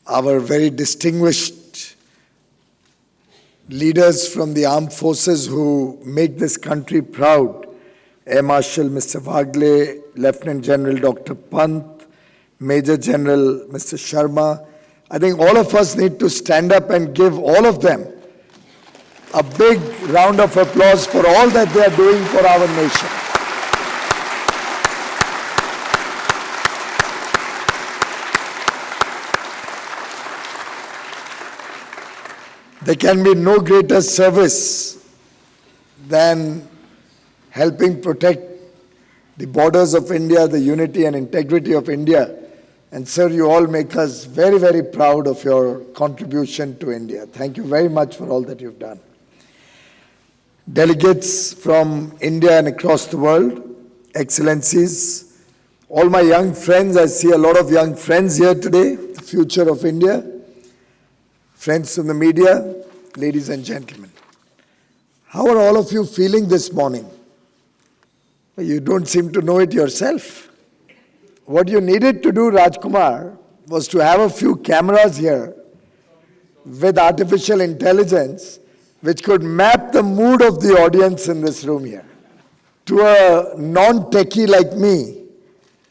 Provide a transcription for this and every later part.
our very distinguished leaders from the armed forces who make this country proud, Air Marshal Mr. Wagle, Lieutenant General Dr. Pant, Major General Mr. Sharma. I think all of us need to stand up and give all of them a big round of applause for all that they are doing for our nation. There can be no greater service than helping protect the borders of India, the unity and integrity of India. And sir, you all make us very, very proud of your contribution to India. Thank you very much for all that you've done. Delegates from India and across the world, Excellencies, all my young friends, I see a lot of young friends here today, the future of India. Friends from the media, ladies and gentlemen, how are all of you feeling this morning? You don't seem to know it yourself. What you needed to do, Rajkumar, was to have a few cameras here with artificial intelligence which could map the mood of the audience in this room here. To a non-techie like me,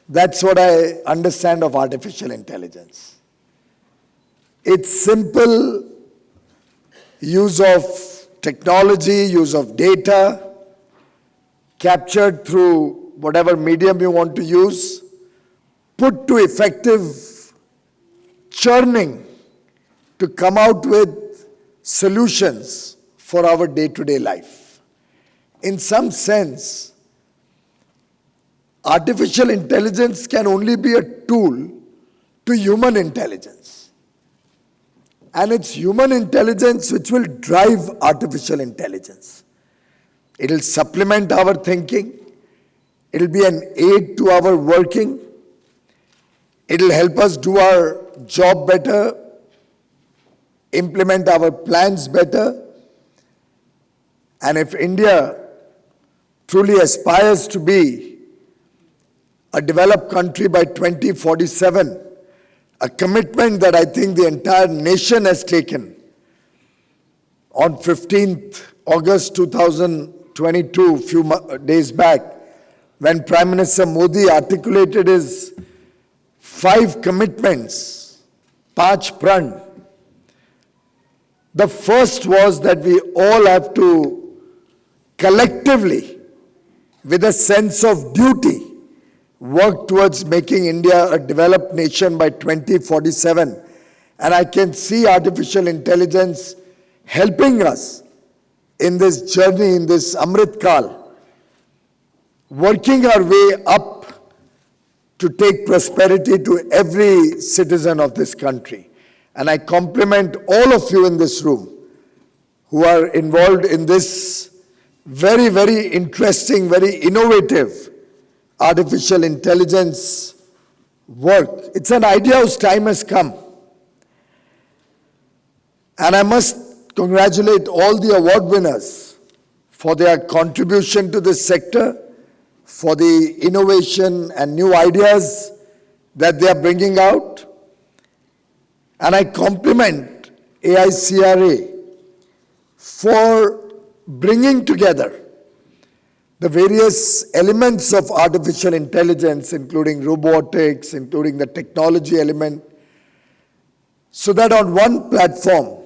that's what I understand of artificial intelligence. It's simple use of technology, use of data, captured through whatever medium you want to use, put to effective churning to come out with solutions for our day-to-day life. In some sense, artificial intelligence can only be a tool to human intelligence. And it's human intelligence which will drive artificial intelligence. It will supplement our thinking. It will be an aid to our working. It will help us do our job better, implement our plans better. And if India truly aspires to be a developed country by 2047, a commitment that I think the entire nation has taken, on 15th August 2022, few days back, when Prime Minister Modi articulated his 5 commitments, Panch Pran. The first was that we all have to collectively, with a sense of duty, work towards making India a developed nation by 2047. And I can see artificial intelligence helping us in this journey, in this Amrit Kal, working our way up to take prosperity to every citizen of this country. And I compliment all of you in this room who are involved in this very, very interesting, very innovative artificial intelligence work. It's an idea whose time has come. And I must congratulate all the award winners for their contribution to this sector, for the innovation and new ideas that they are bringing out. And I compliment AICRA for bringing together the various elements of artificial intelligence, including robotics, including the technology element, so that on one platform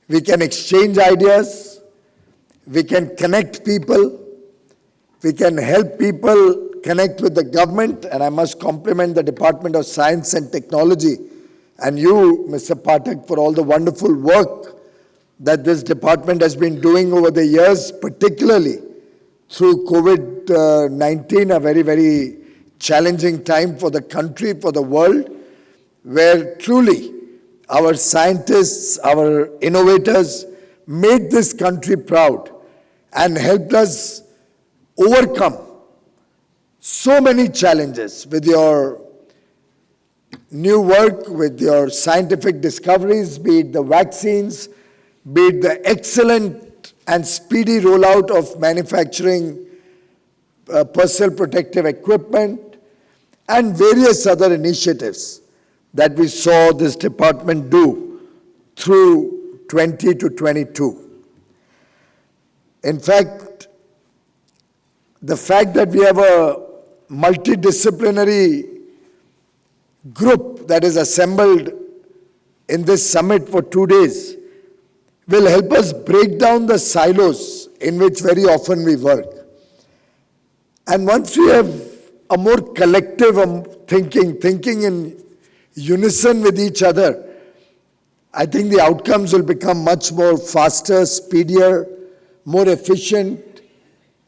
we can exchange ideas, we can connect people, we can help people connect with the government. And I must compliment the Department of Science and Technology and you, Mr. Pathak, for all the wonderful work that this department has been doing over the years, particularly through COVID-19, a very, very challenging time for the country, for the world, where truly our scientists, our innovators made this country proud and helped us overcome so many challenges with your new work, with your scientific discoveries, be it the vaccines, be it the excellent and speedy rollout of manufacturing personal protective equipment and various other initiatives that we saw this department do through 20 to 22. In fact that we have a multidisciplinary group that is assembled in this summit for 2 days will help us break down the silos in which very often we work. And once we have a more collective thinking in unison with each other, I think the outcomes will become much more faster, speedier, more efficient,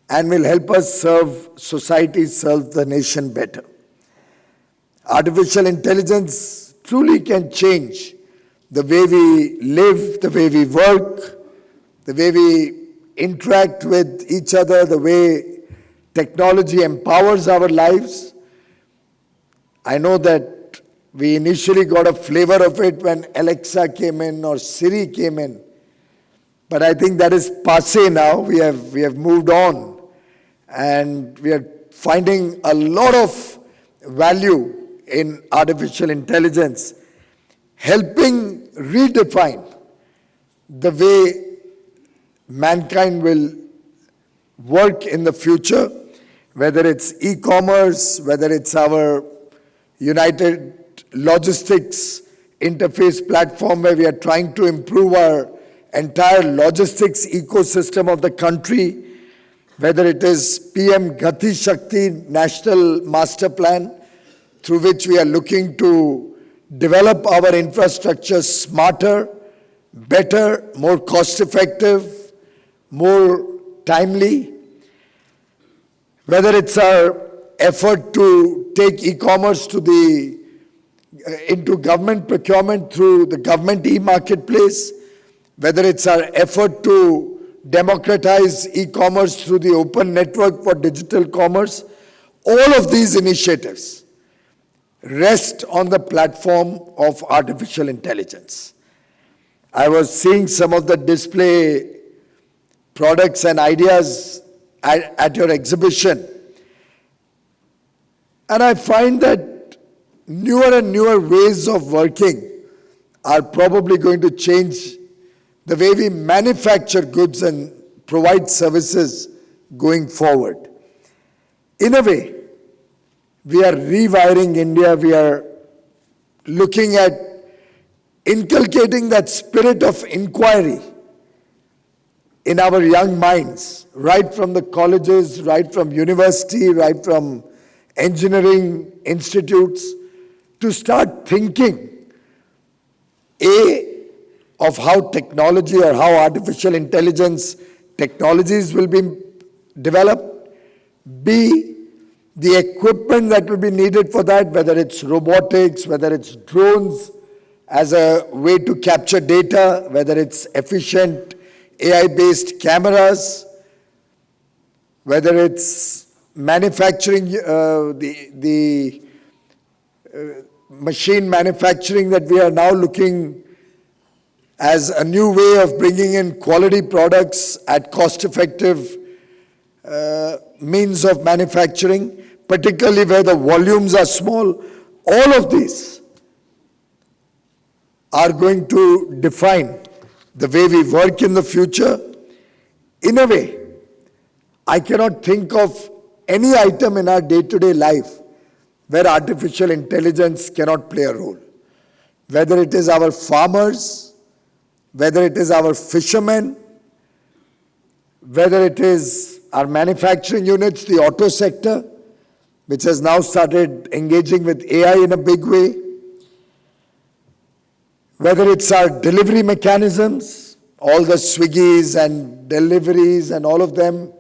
and will help us serve society, serve the nation better. Artificial intelligence truly can change the way we live, the way we work, the way we interact with each other, the way technology empowers our lives. I know that we initially got a flavor of it when Alexa came in or Shri came in. But I think that is passé now. We have moved on. And we are finding a lot of value in artificial intelligence, helping redefine the way mankind will work in the future, whether it's e-commerce, whether it's our United Logistics interface platform where we are trying to improve our entire logistics ecosystem of the country, whether it is PM Gati Shakti National Master Plan, through which we are looking to develop our infrastructure smarter, better, more cost-effective, more timely. Whether it's our effort to take e-commerce to into government procurement through the government e-marketplace, whether it's our effort to democratize e-commerce through the open network for digital commerce, all of these initiatives rest on the platform of artificial intelligence. I was seeing some of the display products and ideas at your exhibition, and I find that newer and newer ways of working are probably going to change the way we manufacture goods and provide services going forward. In a way, we are rewiring India. We are looking at inculcating that spirit of inquiry in our young minds, right from the colleges, right from university, right from engineering institutes, to start thinking, of how technology or how artificial intelligence technologies will be developed, B, the equipment that will be needed for that, whether it's robotics, whether it's drones as a way to capture data, whether it's efficient AI-based cameras, whether it's manufacturing, the machine manufacturing that we are now looking as a new way of bringing in quality products at cost-effective means of manufacturing, particularly where the volumes are small. All of these are going to define the way we work in the future. In a way, I cannot think of any item in our day-to-day life where artificial intelligence cannot play a role. Whether it is our farmers, whether it is our fishermen, whether it is our manufacturing units, the auto sector, which has now started engaging with AI in a big way, whether it's our delivery mechanisms, all the Swiggies and deliveries and all of them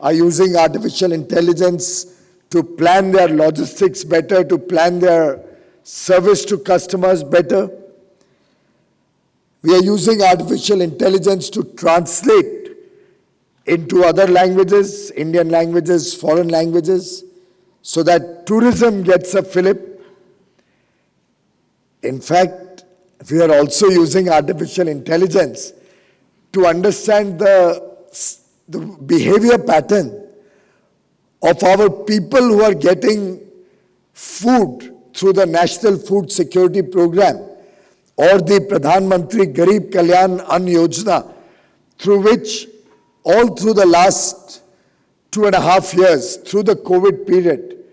are using artificial intelligence to plan their logistics better, to plan their service to customers better. We are using artificial intelligence to translate into other languages, Indian languages, foreign languages, so that tourism gets a fillip. In fact, we are also using artificial intelligence to understand the behavior pattern of our people who are getting food through the National Food Security Program or the Pradhan Mantri Garib Kalyan Ann Yojana, through which all through the last 2.5 years, through the COVID period,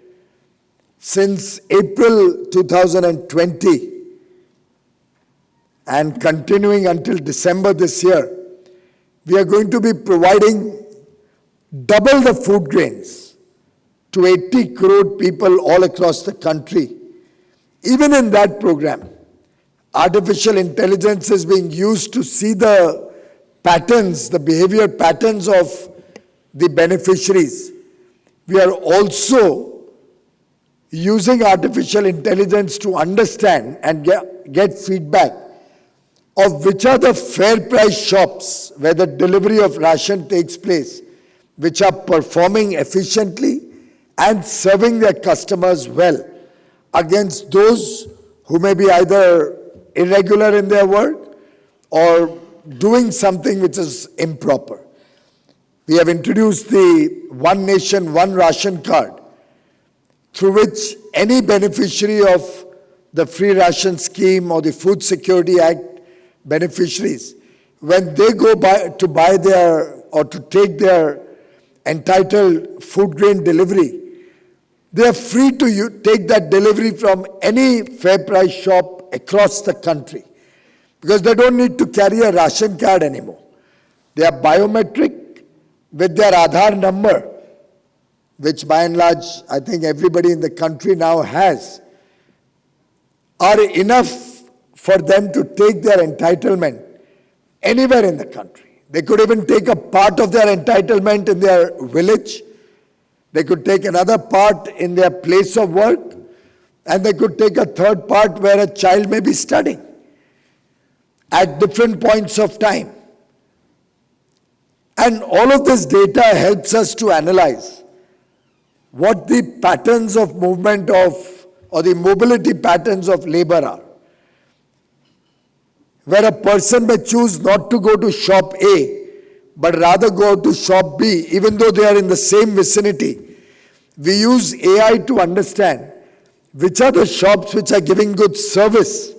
since April 2020 and continuing until December this year, we are going to be providing double the food grains to 80 crore people all across the country. Even in that program, artificial intelligence is being used to see the patterns, the behavior patterns of the beneficiaries. We are also using artificial intelligence to understand and get feedback of which are the fair price shops where the delivery of ration takes place, which are performing efficiently and serving their customers well, against those who may be either irregular in their work or doing something which is improper. We have introduced the One Nation, One Ration card, through which any beneficiary of the free ration scheme or the Food Security Act beneficiaries, when they go to buy their or to take their entitled food grain delivery, they are free to take that delivery from any fair price shop across the country, because they don't need to carry a ration card anymore. They are biometric with their Aadhaar number, which by and large I think everybody in the country now has, are enough for them to take their entitlement anywhere in the country. They could even take a part of their entitlement in their village. They could take another part in their place of work, and they could take a third part where a child may be studying at different points of time. And all of this data helps us to analyze what the patterns of movement of, or the mobility patterns of labor are. Where a person may choose not to go to shop A, but rather go to shop B, even though they are in the same vicinity. We use AI to understand which are the shops which are giving good service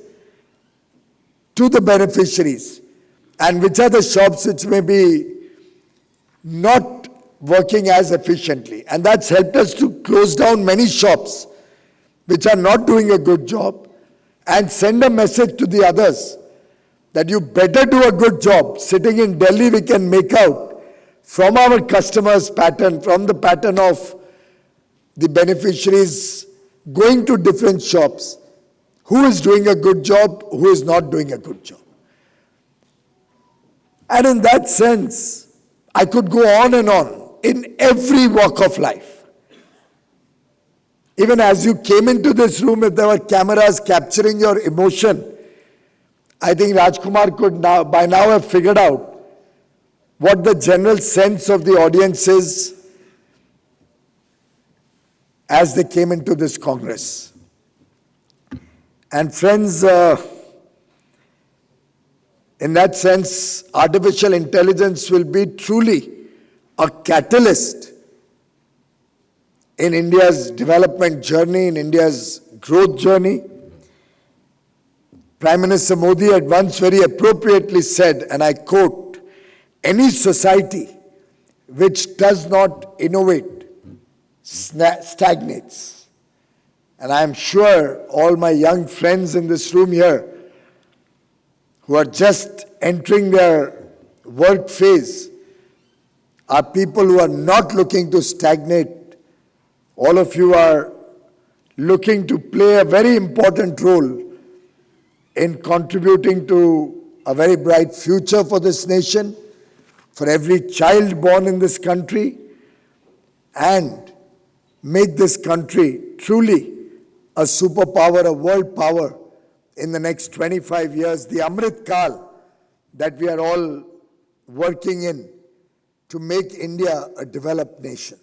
to the beneficiaries, and which are the shops which may be not working as efficiently. And that's helped us to close down many shops which are not doing a good job, and send a message to the others that you better do a good job. Sitting in Delhi, we can make out from our customers' pattern, from the pattern of the beneficiaries going to different shops, who is doing a good job, who is not doing a good job. And in that sense, I could go on and on in every walk of life. Even as you came into this room, if there were cameras capturing your emotion, I think Rajkumar could by now have figured out what the general sense of the audience is as they came into this Congress. And friends, in that sense, artificial intelligence will be truly a catalyst in India's development journey, in India's growth journey. Prime Minister Modi had once very appropriately said, and I quote, "Any society which does not innovate stagnates." And I am sure all my young friends in this room here who are just entering their work phase are people who are not looking to stagnate. All of you are looking to play a very important role in contributing to a very bright future for this nation, for every child born in this country, and make this country truly a superpower, a world power in the next 25 years, the Amrit Kal that we are all working in to make India a developed nation.